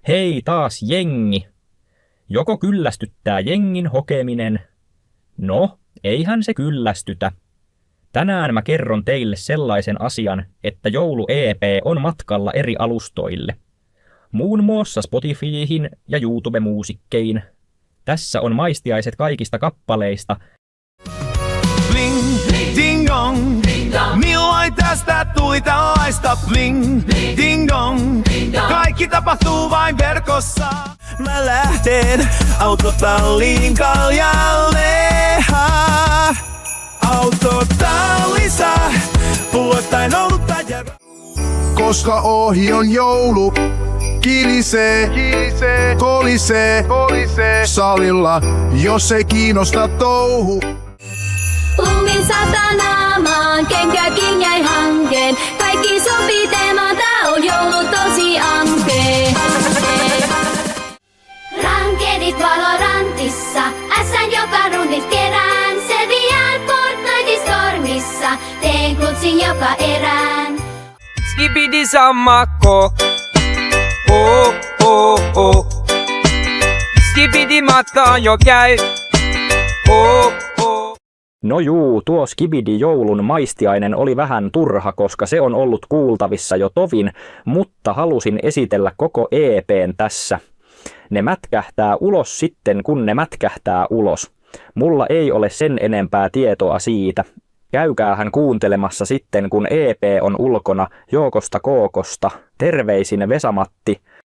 Hei taas jengi! Joko kyllästyttää jengin hokeminen? No, eihän se kyllästytä. Tänään mä kerron teille sellaisen asian, että joulu-EP on matkalla eri alustoille. Muun muassa Spotifyhin ja YouTube-muusikkeihin. Tässä on maistiaiset kaikista kappaleista. Bling, ding dong, milloin tästä tuli tällaista bling, ding dong, kaikki tapahtuu vain verkossa. Mä lähten autotalliin kaljalle, autotallissa puolestaan nouduttaa ja... Koska ohi on joulu, kilisee, kolisee, salilla, jos ei kiinnosta touhu. Lumin satanaamaan, kenkäkin jäi hankeen. Kaikki sopii teemaan, tää on joulu tosi ankee. Rankedit Valorantissa, S:n joka rundit kerään. Selviään Fortniteistormissa, teen klutsin joka erään. Skibidi sammakko, oh oh oh. Skibidi matkaan jo käy, oh oh. No juu, tuo Skibidi joulun maistiainen oli vähän turha, koska se on ollut kuultavissa jo tovin, mutta halusin esitellä koko EP:n tässä. Ne mätkähtää ulos sitten, kun ne mätkähtää ulos. Mulla ei ole sen enempää tietoa siitä. Käykäähän kuuntelemassa sitten, kun EP on ulkona Jookosta Kookosta. Terveisin Vesamatti.